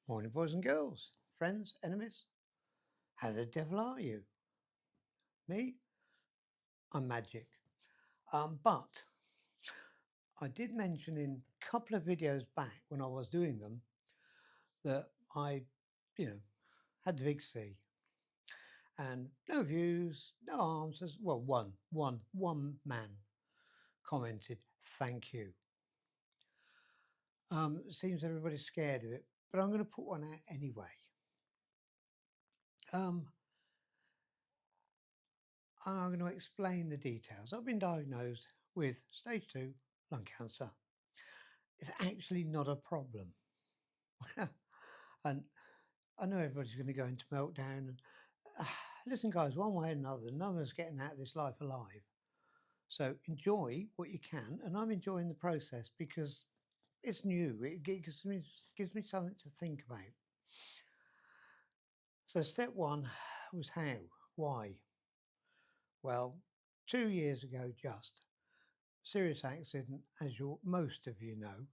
Morning, boys and girls, friends, enemies. How the devil are you? Me? I'm magic. But I did mention in a couple of videos back when I was doing them that I, you know, had the big C and no views, no answers. Well, one man commented, "Thank you." Seems everybody's scared of it, but I'm going to put one out anyway. Um, I'm going to explain the details. I've been diagnosed with stage 2 lung cancer. It's actually not a problem. And I know everybody's going to go into meltdown. And listen, guys, one way or another, no one's getting out of this life alive. So enjoy what you can. And I'm enjoying the process because it's new. It gives me something to think about. So step one was how, why? Well, 2 years ago, just serious accident, as most of you know.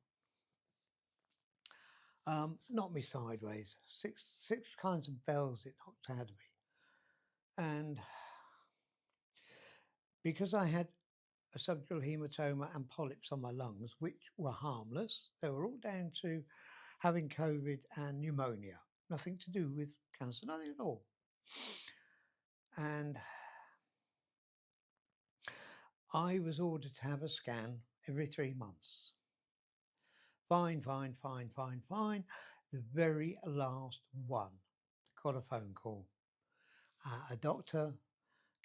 Knocked me sideways. Six kinds of bells it knocked out of me. And because I had a subdural hematoma and polyps on my lungs, which were harmless, they were all down to having COVID and pneumonia. Nothing to do with cancer, nothing at all. And I was ordered to have a scan every 3 months. Fine. The very last one, got a phone call. A doctor,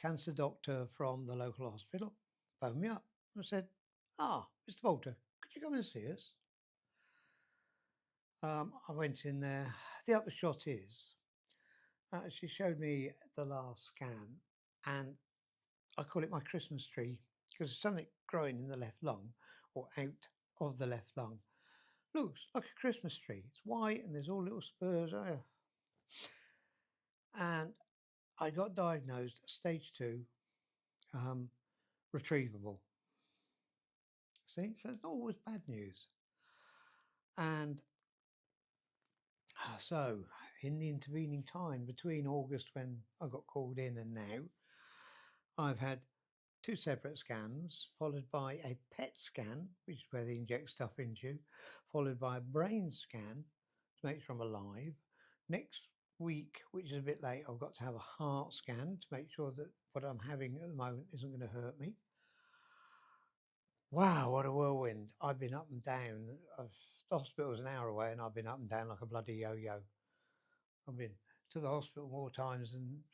cancer doctor from the local hospital, phoned me up and said, Mr. Bolter, could you come and see us? I went in there. The upshot is, she showed me the last scan, and I call it my Christmas tree because there's something growing in the left lung or out of the left lung. Looks like a Christmas tree. It's white and there's all little spurs. And I got diagnosed stage 2, retrievable. See, so it's not always bad news. And so, in the intervening time between August when I got called in and now, I've had 2 separate scans, followed by a PET scan, which is where they inject stuff into you, followed by a brain scan to make sure I'm alive. Next week, which is a bit late, I've got to have a heart scan to make sure that what I'm having at the moment isn't going to hurt me. Wow, what a whirlwind. I've been up and down. The hospital's an hour away and I've been up and down like a bloody yo-yo. I've been to the hospital more times than...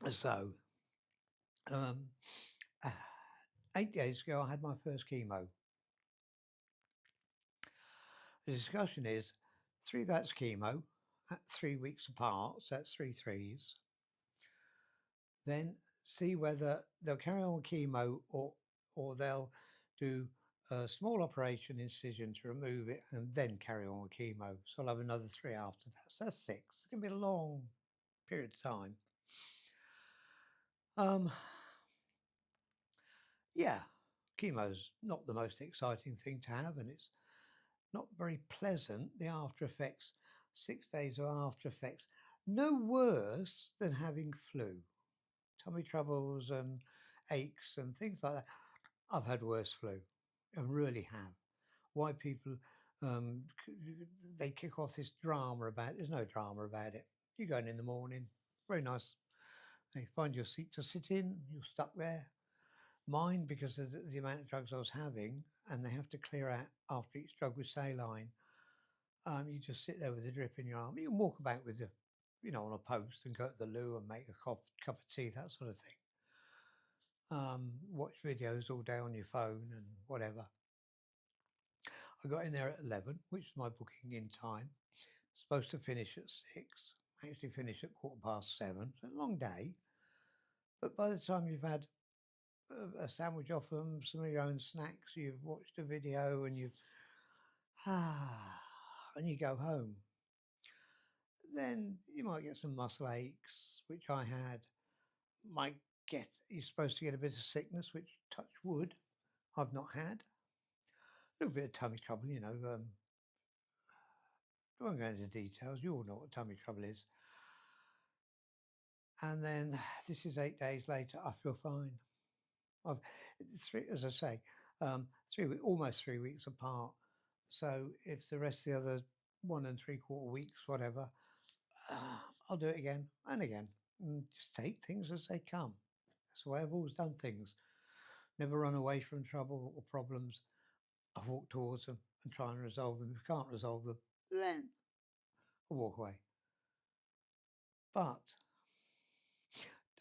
So, um, 8 days ago, I had my first chemo. The discussion is 3 bats chemo at 3 weeks apart, so that's 3 threes. Then see whether they'll carry on with chemo or they'll do a small operation incision to remove it and then carry on with chemo. So I'll have another 3 after that. So that's 6. It's going to be a long period of time. Yeah, chemo's not the most exciting thing to have, and it's not very pleasant, the after effects, 6 days of after effects. No worse than having flu, tummy troubles and aches and things like that. I've had worse flu. I really have. Why people, um, they kick off this drama about it. There's no drama about it. You go in the morning, very nice. They find your seat to sit in, you're stuck there. Mine, because of the amount of drugs I was having, and they have to clear out after each drug with saline. You just sit there with a drip in your arm. You can walk about with on a post and go to the loo and make a cup of tea, that sort of thing. Watch videos all day on your phone and whatever. I got in there at 11, which is my booking in time. Supposed to finish at 6. Actually finished at 7:15. So a long day. But by the time you've had a sandwich off them, some of your own snacks, you've watched a video and and you go home. Then you might get some muscle aches, which I had. You're supposed to get a bit of sickness, which touch wood, I've not had. A little bit of tummy trouble, you know. I won't go into details. You all know what tummy trouble is. And then this is 8 days later. I feel fine. I've as I say, almost 3 weeks apart. So if the rest of the other 1 3/4 weeks, whatever, I'll do it again and again. And just take things as they come. That's the way I've always done things. Never run away from trouble or problems. I walk towards them and try and resolve them. If I can't resolve them, then I walk away. But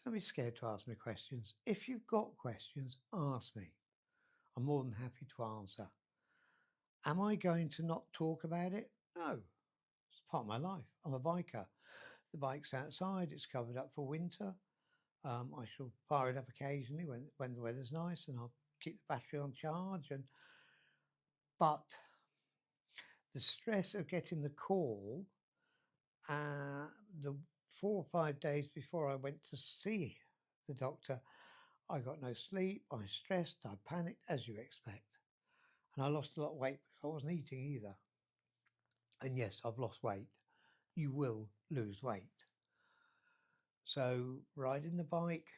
don't be scared to ask me questions. If you've got questions, ask me. I'm more than happy to answer. Am I going to not talk about it? No. It's part of my life. I'm a biker. The bike's outside. It's covered up for winter. I shall fire it up occasionally when the weather's nice, and I'll keep the battery on charge. But the stress of getting the call, the 4 or 5 days before I went to see the doctor, I got no sleep. I stressed. I panicked, as you expect, and I lost a lot of weight because I wasn't eating either. And yes, I've lost weight. You will lose weight. So riding the bike,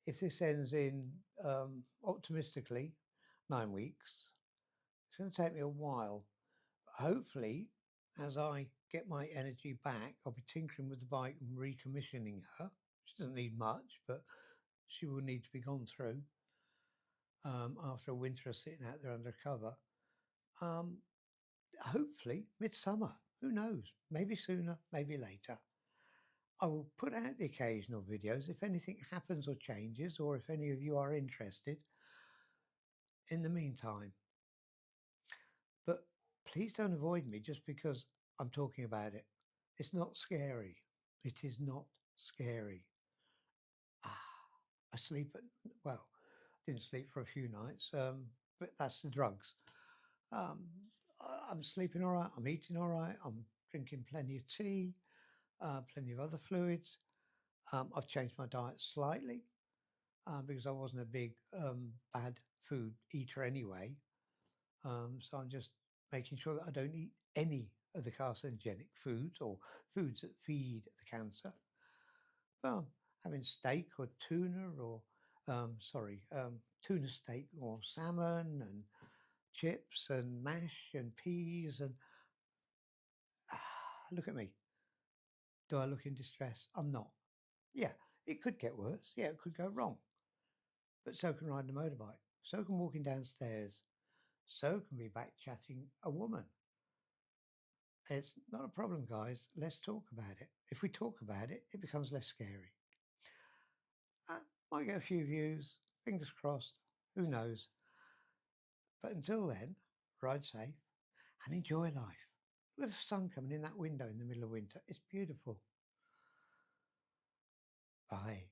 if this ends in optimistically 9 weeks, it's going to take me a while. But hopefully, as I get my energy back, I'll be tinkering with the bike and recommissioning her. She doesn't need much, but she will need to be gone through after a winter of sitting out there under cover. Hopefully, midsummer. Who knows? Maybe sooner, maybe later. I will put out the occasional videos if anything happens or changes, or if any of you are interested in the meantime. But please don't avoid me just because I'm talking about it. It's not scary. It is not scary. I sleep well, didn't sleep for a few nights, but that's the drugs. I'm sleeping all right. I'm eating all right. I'm drinking plenty of tea, plenty of other fluids. I've changed my diet slightly because I wasn't a big bad food eater anyway. So I'm just making sure that I don't eat any of the carcinogenic foods or foods that feed the cancer. Well, having steak or tuna or, tuna steak or salmon and chips and mash and peas and look at me. Do I look in distress? I'm not. Yeah, it could get worse. Yeah, it could go wrong. But so can riding a motorbike. So can walking downstairs. So can be back chatting a woman. It's not a problem, guys. Let's talk about it. If we talk about it, it becomes less scary. Might get a few views, fingers crossed. Who knows? But until then, ride safe and enjoy life. Look at the sun coming in that window in the middle of winter. It's beautiful. Bye.